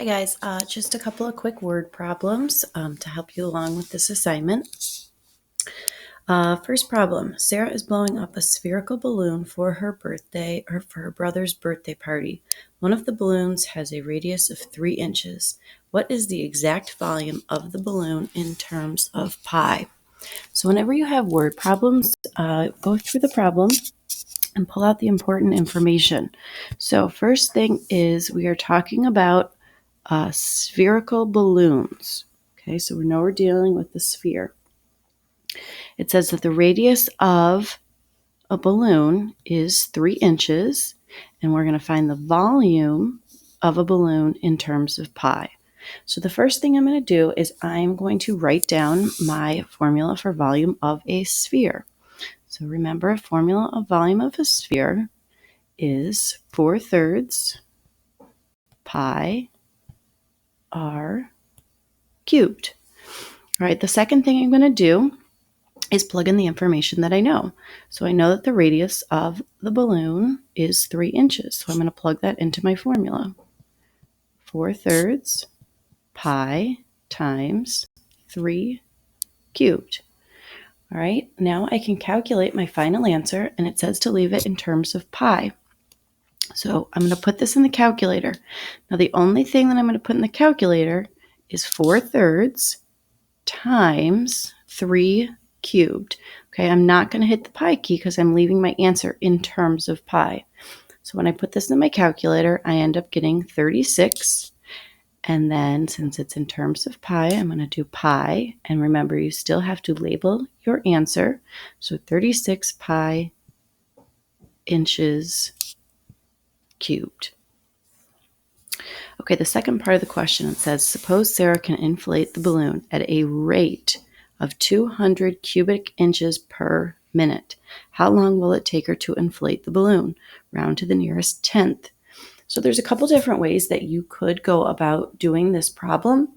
Hi guys, just a couple of quick word problems to help you along with this assignment. First problem, Sarah is blowing up a spherical balloon for her birthday or for her brother's birthday party. One of the balloons has a radius of 3 inches. What is the exact volume of the balloon in terms of pi? So whenever you have word problems, go through the problem and pull out the important information. So first thing is we are talking about spherical balloons. Okay, so we know we're dealing with the sphere. It says that the radius of a balloon is 3 inches, and we're going to find the volume of a balloon in terms of pi. So the first thing I'm going to do is I'm going to write down my formula for volume of a sphere. So remember, a formula of volume of a sphere is 4/3 pi r cubed. All right, the second thing I'm going to do is plug in the information that I know. So I know that the radius of the balloon is 3 inches. So I'm going to plug that into my formula. 4/3 pi times 3 cubed. All right, now I can calculate my final answer, and it says to leave it in terms of pi. So I'm going to put this in the calculator. Now the only thing that I'm going to put in the calculator is 4/3 times 3 cubed. Okay, I'm not going to hit the pi key because I'm leaving my answer in terms of pi. So when I put this in my calculator, I end up getting 36. And then since it's in terms of pi, I'm going to do pi. And remember, you still have to label your answer. So 36 pi inches cubed. Okay, the second part of the question, it says, suppose Sarah can inflate the balloon at a rate of 200 cubic inches per minute. How long will it take her to inflate the balloon? Round to the nearest tenth. So there's a couple different ways that you could go about doing this problem.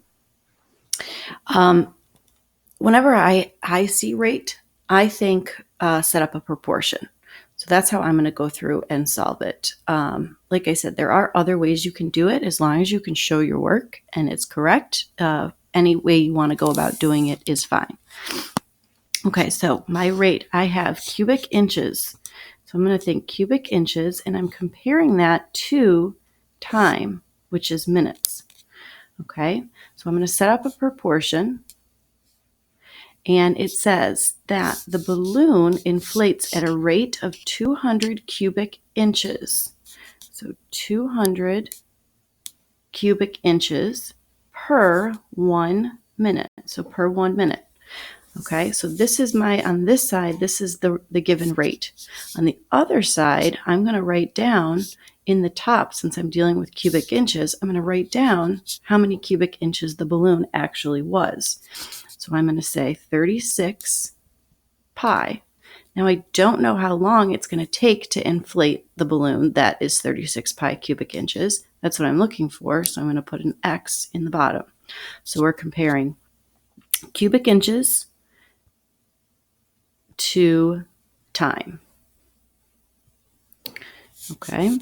Whenever I see rate, I think set up a proportion. So that's how I'm going to go through and solve it. Like I said, there are other ways you can do it as long as you can show your work and it's correct. Any way you want to go about doing it is fine. Okay, so my rate, I have cubic inches. So I'm going to think cubic inches, and I'm comparing that to time, which is minutes. Okay, so I'm going to set up a proportion. And it says that the balloon inflates at a rate of 200 cubic inches. So 200 cubic inches per 1 minute. So per 1 minute. Okay, so this is on this side, this is the given rate. On the other side, I'm going to write down in the top, since I'm dealing with cubic inches, I'm going to write down how many cubic inches the balloon actually was. So I'm going to say 36 pi. Now I don't know how long it's going to take to inflate the balloon that is 36 pi cubic inches. That's what I'm looking for, so I'm going to put an X in the bottom. So we're comparing cubic inches to time. Okay.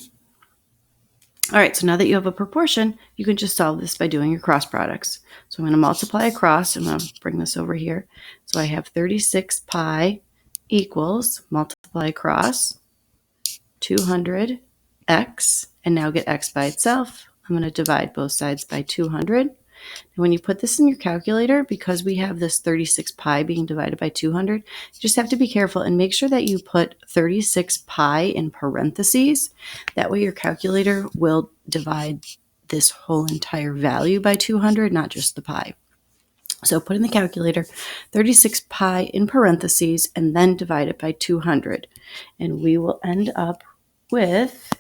All right, so now that you have a proportion, you can just solve this by doing your cross products. So I'm going to multiply across. I'm going to bring this over here. So I have 36 pi equals, multiply across, 200x, and now get x by itself. I'm going to divide both sides by 200. And when you put this in your calculator, because we have this 36 pi being divided by 200, you just have to be careful and make sure that you put 36 pi in parentheses. That way your calculator will divide this whole entire value by 200, not just the pi. So put in the calculator 36 pi in parentheses and then divide it by 200. And we will end up with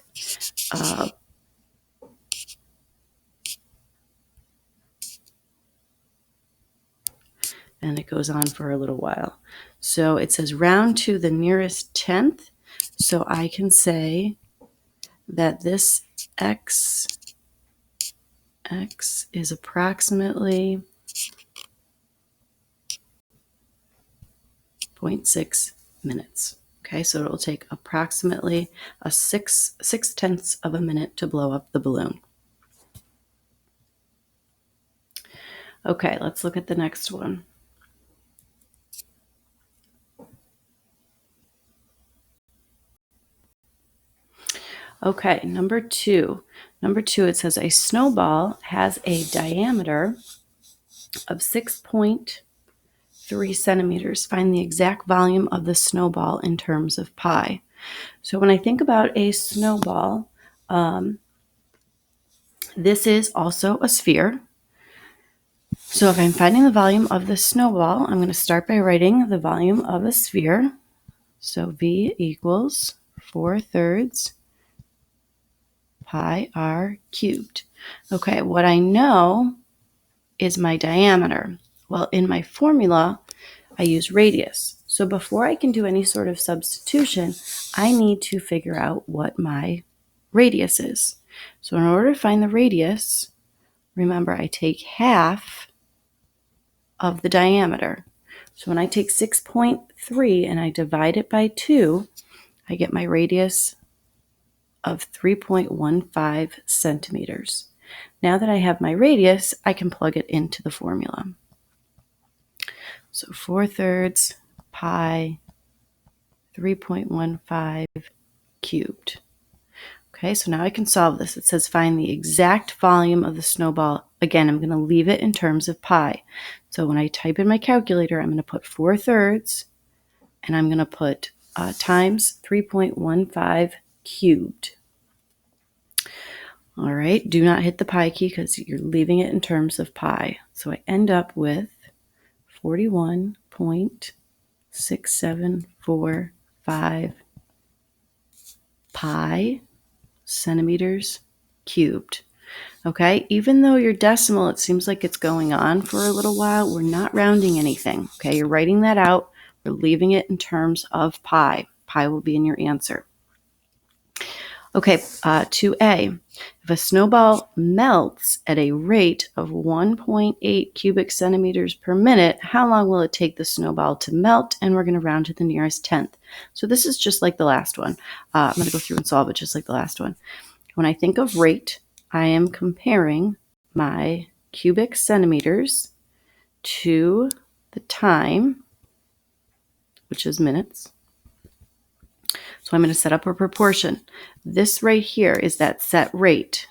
and it goes on for a little while. So it says round to the nearest tenth. So I can say that this x is approximately 0.6 minutes. Okay, so it will take approximately a 6/10 of a minute to blow up the balloon. Okay, let's look at the next one. Okay, number two. Number two, it says a snowball has a diameter of 6.3 centimeters. Find the exact volume of the snowball in terms of pi. So when I think about a snowball, this is also a sphere. So if I'm finding the volume of the snowball, I'm going to start by writing the volume of a sphere. So V equals 4/3 pi r cubed. Okay, what I know is my diameter. Well, in my formula, I use radius. So before I can do any sort of substitution, I need to figure out what my radius is. So in order to find the radius, remember I take half of the diameter. So when I take 6.3 and I divide it by 2, I get my radius of 3.15 centimeters. Now that I have my radius, I can plug it into the formula. So 4/3 pi 3.15 cubed. Okay, so now I can solve this. It says find the exact volume of the snowball. Again, I'm going to leave it in terms of pi. So when I type in my calculator, I'm going to put 4/3 and I'm going to put times 3.15 cubed. All right, do not hit the pi key because you're leaving it in terms of pi. So I end up with 41.6745 pi centimeters cubed. Okay, even though your decimal, it seems like it's going on for a little while, we're not rounding anything. Okay, you're writing that out. We're leaving it in terms of pi. Pi will be in your answer. Okay, 2A. If a snowball melts at a rate of 1.8 cubic centimeters per minute, how long will it take the snowball to melt? And we're going to round to the nearest tenth. So this is just like the last one. I'm going to go through and solve it just like the last one. When I think of rate, I am comparing my cubic centimeters to the time, which is minutes. So I'm going to set up a proportion. This right here is that set rate.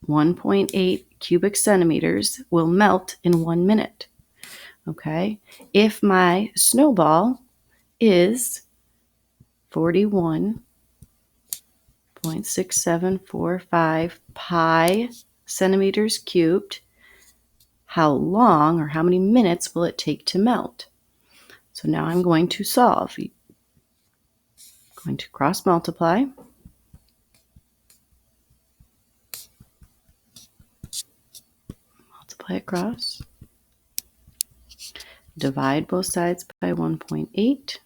1.8 cubic centimeters will melt in 1 minute. Okay. If my snowball is 41.6745 pi centimeters cubed, how long or how many minutes will it take to melt? So now I'm going to solve. I'm going to cross multiply. Multiply across. Divide both sides by 1.8.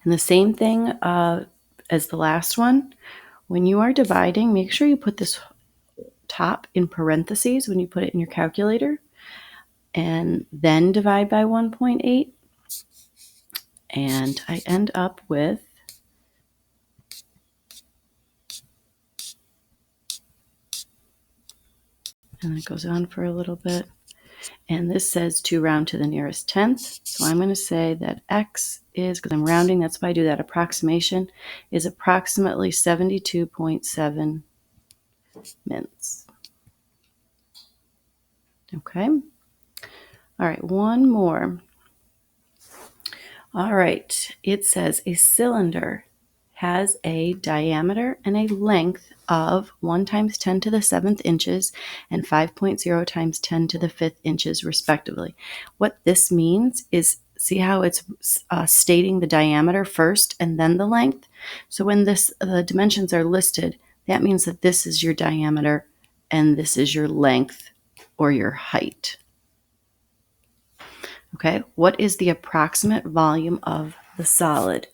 And the same thing as the last one. When you are dividing, make sure you put this top in parentheses when you put it in your calculator, and then divide by 1.8. And I end up with and it goes on for a little bit. And this says to round to the nearest tenth. So I'm going to say that x is, because I'm rounding, that's why I do that approximation, is approximately 72.7 minutes. Okay. All right, one more. All right, it says a cylinder has a diameter and a length of 1 times 10 to the 7th inches and 5.0 times 10 to the 5th inches, respectively. What this means is, see how it's stating the diameter first and then the length? So when the dimensions are listed, that means that this is your diameter and this is your length or your height. Okay, what is the approximate volume of the solid?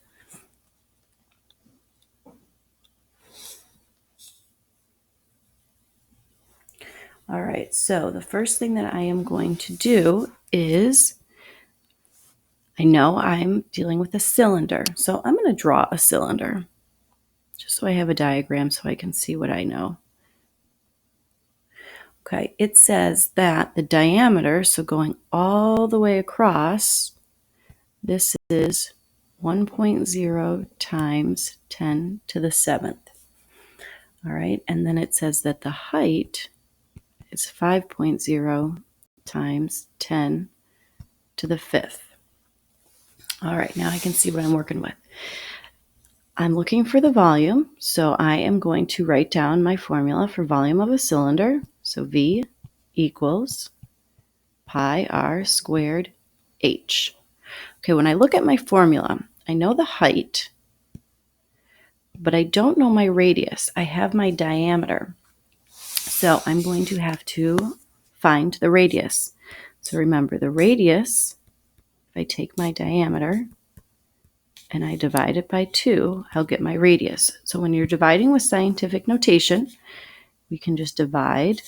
All right, so the first thing that I am going to do is, I know I'm dealing with a cylinder, so I'm going to draw a cylinder just so I have a diagram so I can see what I know. Okay, it says that the diameter, so going all the way across, this is 1.0 times 10 to the 7th. All right, and then it says that the height is 5.0 times 10 to the 5th. All right, now I can see what I'm working with. I'm looking for the volume, so I am going to write down my formula for volume of a cylinder. So V equals pi r squared h. Okay, when I look at my formula, I know the height, but I don't know my radius. I have my diameter. So I'm going to have to find the radius. So remember, the radius, if I take my diameter and I divide it by 2, I'll get my radius. So when you're dividing with scientific notation, we can just divide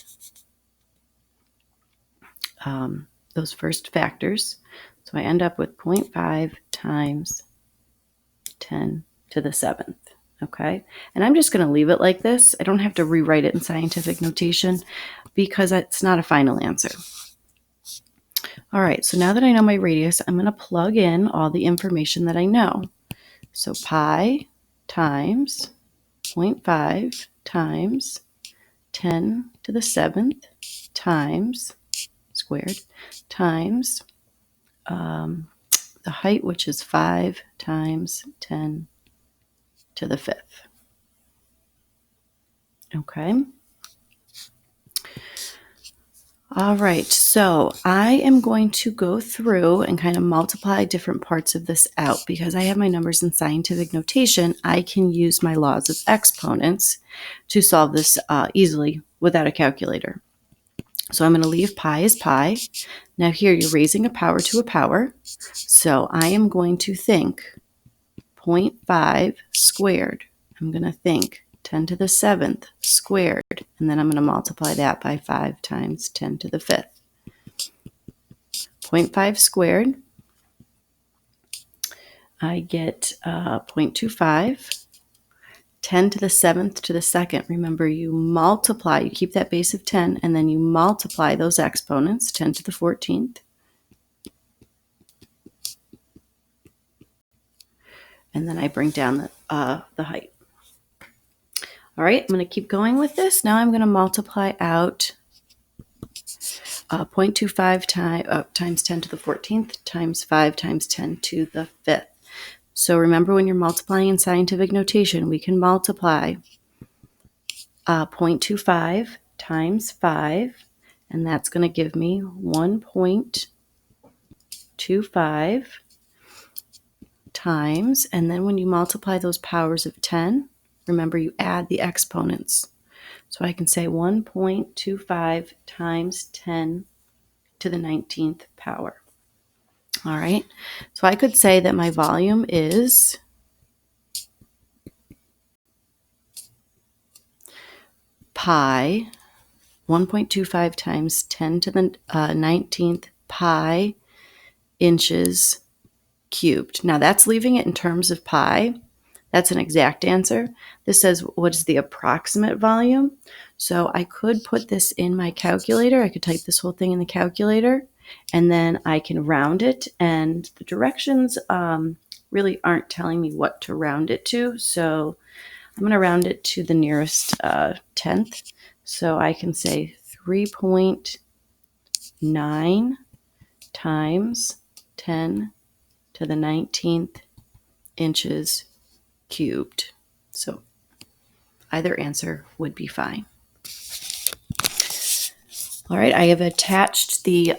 those first factors. So I end up with 0.5 times 10 to the 7th. Okay, and I'm just going to leave it like this. I don't have to rewrite it in scientific notation because it's not a final answer. All right, so now that I know my radius, I'm going to plug in all the information that I know. So pi times 0.5 times 10 to the 7th times squared times the height, which is 5 times 10 to the 5th. Okay. All right, so I am going to go through and kind of multiply different parts of this out. Because I have my numbers in scientific notation, I can use my laws of exponents to solve this easily without a calculator. So I'm going to leave pi as pi. Now here you're raising a power to a power. So I am going to think 0.5 squared. I'm going to think 10 to the 7th squared, and then I'm going to multiply that by 5 times 10 to the 5th. 0.5 squared, I get 0.25. 10 to the 7th to the 2nd. Remember, you multiply, you keep that base of 10, and then you multiply those exponents, 10 to the 14th. And then I bring down the height. All right, I'm going to keep going with this. Now I'm going to multiply out 0.25 times 10 to the 14th times 5 times 10 to the 5th. So remember, when you're multiplying in scientific notation, we can multiply 0.25 times 5, and that's going to give me 1.25 times, and then when you multiply those powers of 10, remember you add the exponents. So I can say 1.25 times 10 to the 19th power. All right, so I could say that my volume is pi 1.25 times 10 to the 19th pi inches cubed. Now that's leaving it in terms of pi. That's an exact answer. This says what is the approximate volume. So I could put this in my calculator. I could type this whole thing in the calculator, and then I can round it. And the directions really aren't telling me what to round it to. So I'm going to round it to the nearest tenth. So I can say 3.9 times 10 to the 19th inches cubed. So either answer would be fine. All right, I have attached the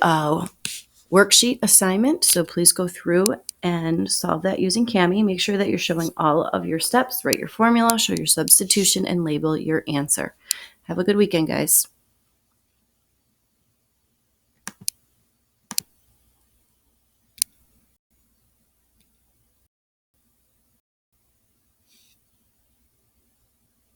worksheet assignment, so please go through and solve that using Kami. Make sure that you're showing all of your steps, write your formula, show your substitution, and label your answer. Have a good weekend, guys.